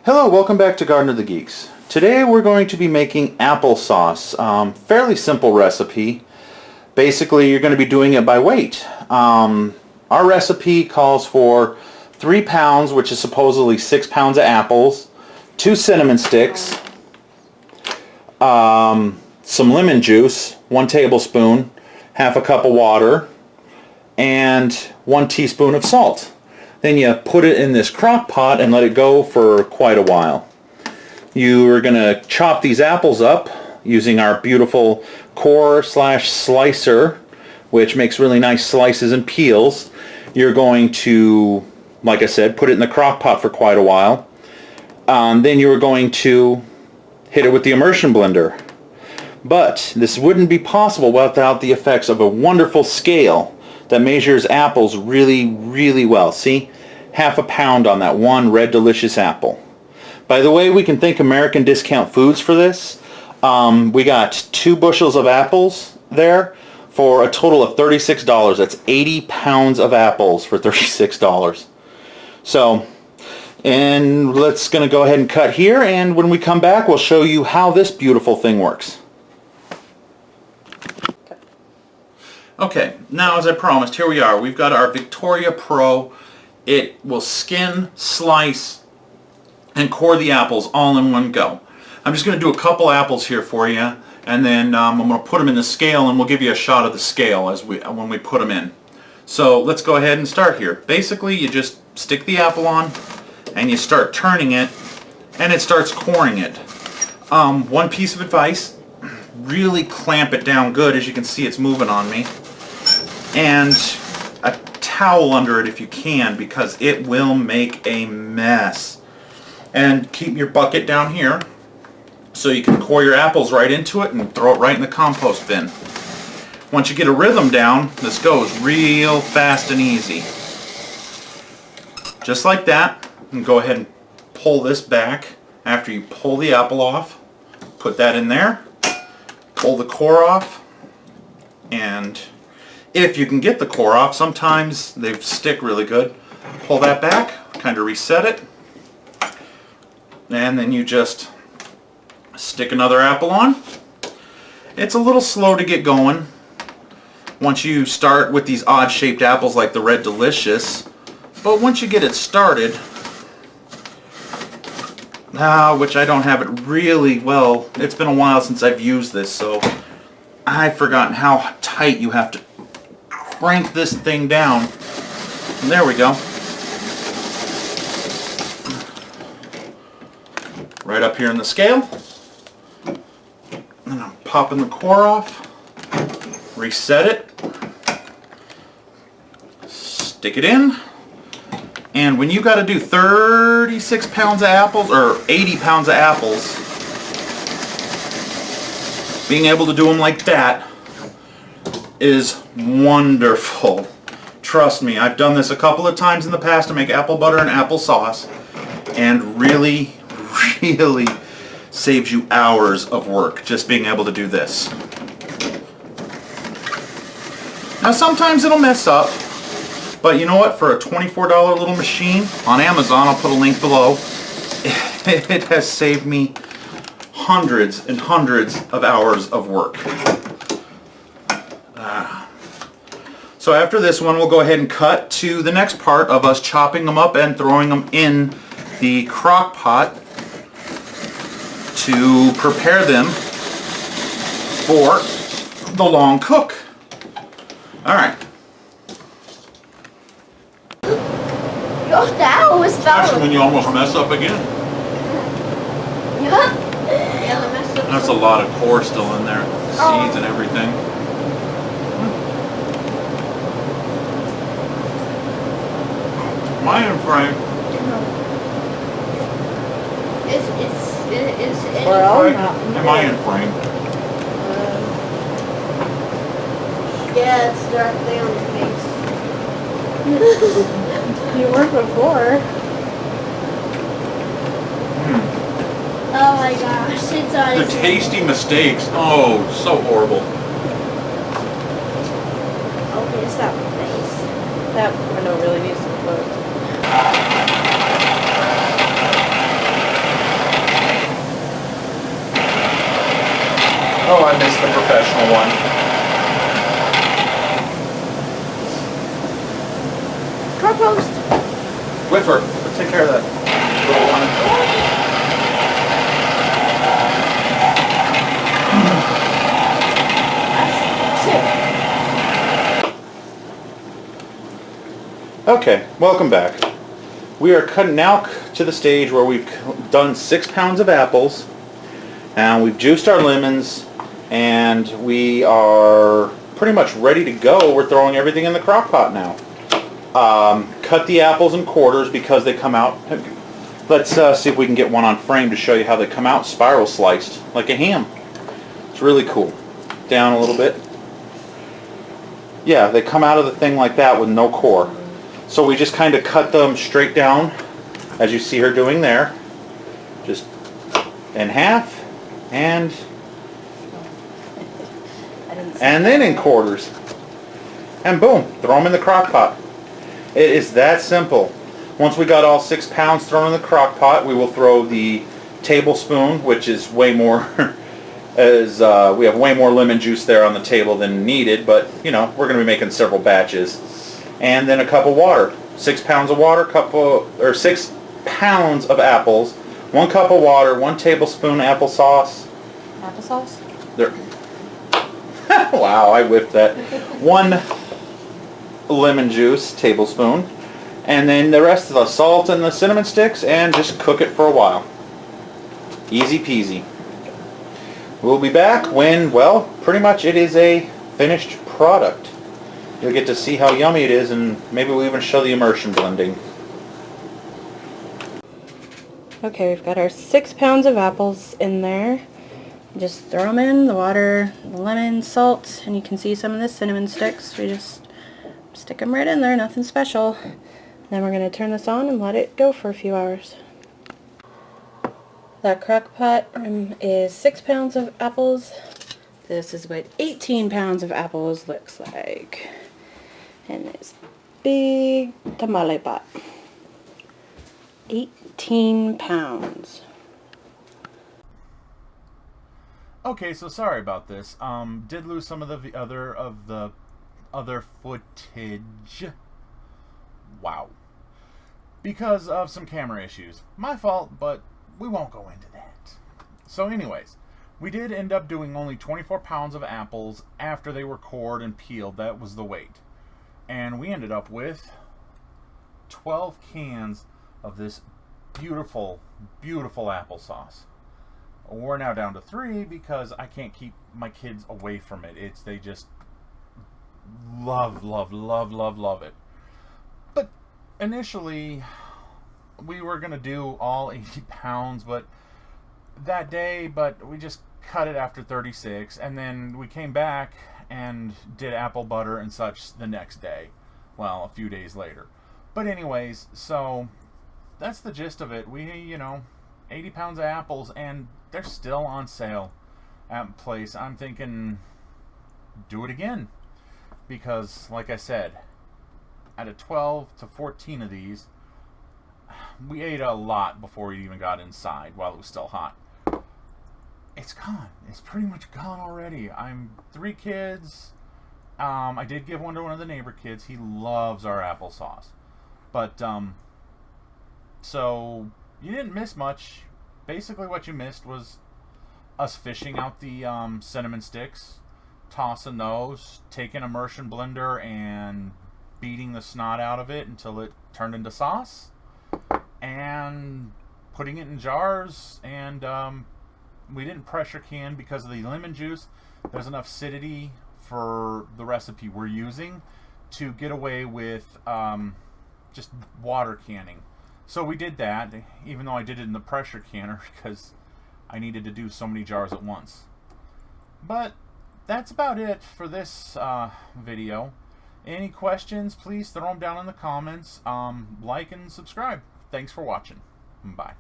Hello, welcome back to Garden of the Geeks. Today we're going to be making applesauce. Fairly simple recipe. Basically you're going to be doing it by weight. Our recipe calls for 3 pounds, which is supposedly 6 pounds of apples, 2 cinnamon sticks, some lemon juice, 1 tablespoon, half a cup of water, and 1 teaspoon of salt. Then you put it in this crock pot and let it go for quite a while. You are going to chop these apples up using our beautiful core/slicer, which makes really nice slices and peels. You're going to, like I said, put it in the crock pot for quite a while. Then you are going to hit it with the immersion blender. But this wouldn't be possible without the effects of a wonderful scale that measures apples really, really well. See? Half a pound on that one red delicious apple. By the way, we can thank American Discount Foods for this. We got 2 bushels of apples there for a total of $36. That's 80 pounds of apples for $36. So, and let's gonna go ahead and cut here, and when we come back we'll show you how this beautiful thing works. Okay, now as I promised, here we are. We've got our Victoria Pro. It will skin, slice, and core the apples all in one go. I'm just going to do a couple apples here for you, and then I'm going to put them in the scale, and we'll give you a shot of the scale when we put them in. So let's go ahead and start here. Basically, you just stick the apple on, and you start turning it, and it starts coring it. One piece of advice, really clamp it down good. As you can see, it's moving on me. And a towel under it if you can, because it will make a mess. And keep your bucket down here so you can core your apples right into it and throw it right in the compost bin. Once you get a rhythm down, this goes real fast and easy. Just like that. And go ahead and pull this back after you pull the apple off. Put that in there. Pull the core off, and if you can get the core off, sometimes they stick really good. Pull that back, kind of reset it, and then you just stick another apple on. It's a little slow to get going once you start with these odd shaped apples like the Red Delicious, but once you get it started, which I don't have it really well, it's been a while since I've used this, so I've forgotten how tight you have to crank this thing down. And there we go. Right up here in the scale. And I'm popping the core off. Reset it. Stick it in. And when you got to do 36 pounds of apples, or 80 pounds of apples, being able to do them like that is wonderful. Trust me, I've done this a couple of times in the past to make apple butter and applesauce, and really, really saves you hours of work just being able to do this. Now sometimes it'll mess up, but you know what? For a $24 little machine on Amazon, I'll put a link below, it has saved me hundreds and hundreds of hours of work. So after this one, we'll go ahead and cut to the next part of us chopping them up and throwing them in the crock pot to prepare them for the long cook. Alright. That was Especially when you almost mess up again. That's a lot of core still in there. Seeds and everything. Am I in frame? Am I in frame? Yeah, it's directly on your face. You were before. Oh my gosh, it's on. The tasty mistakes. Oh, so horrible. Okay, stop my face. That window really needs to close. a professional one. Crock roast. Whiffer, take care of that little one. Okay, welcome back. We are now to the stage where we've done 6 pounds of apples, and we've juiced our lemons, and we are pretty much ready to go. We're throwing everything in the crock pot now. Cut the apples in quarters because they come out. Let's see if we can get one on frame to show you how they come out spiral sliced like a ham. It's really cool. Down a little bit. Yeah, they come out of the thing like that with no core. So we just kind of cut them straight down, as you see her doing there, just in half, and then in quarters, and boom, throw them in the crock pot. It is that simple. Once we got all 6 pounds thrown in the crock pot, we will throw the tablespoon, which is way more, we have way more lemon juice there on the table than needed, but you know, we're going to be making several batches. And then a cup of water. 6 pounds of water, 6 pounds of apples, 1 cup of water, 1 tablespoon applesauce. Applesauce? There. Wow, I whipped that. 1 lemon juice tablespoon, and then the rest of the salt and the cinnamon sticks, and just cook it for a while. Easy peasy. We'll be back when, well, pretty much it is a finished product. You'll get to see how yummy it is, and maybe we'll even show the immersion blending. Okay, we've got our 6 pounds of apples in there. Just throw them in, the water, the lemon, salt, and you can see some of the cinnamon sticks. We just stick them right in there, nothing special. Then we're going to turn this on and let it go for a few hours. That crock pot is 6 pounds of apples. This is what 18 pounds of apples looks like. And this big tamale pot. 18 pounds. Okay, so sorry about this. Did lose some of the other footage. Wow. Because of some camera issues. My fault, but we won't go into that. So anyways, we did end up doing only 24 pounds of apples after they were cored and peeled. That was the weight. And we ended up with 12 cans of this beautiful, beautiful applesauce. We're now down to 3 because I can't keep my kids away from it. They just love, love, love, love, love it. But initially, we were going to do all 80 pounds that day, but we just cut it after 36, and then we came back and did apple butter and such the next day. Well, a few days later. But anyways, so that's the gist of it. We, 80 pounds of apples, and they're still on sale at place. I'm thinking, do it again. Because, like I said, out of 12 to 14 of these, we ate a lot before we even got inside while it was still hot. It's gone. It's pretty much gone already. I'm 3 kids. I did give one to one of the neighbor kids. He loves our applesauce. But, so, you didn't miss much. Basically what you missed was us fishing out the cinnamon sticks, tossing those, taking immersion blender and beating the snot out of it until it turned into sauce, and putting it in jars. And we didn't pressure can because of the lemon juice. There's enough acidity for the recipe we're using to get away with just water canning. So we did that, even though I did it in the pressure canner because I needed to do so many jars at once. But that's about it for this video. Any questions, please throw them down in the comments. Like and subscribe. Thanks for watching. Bye.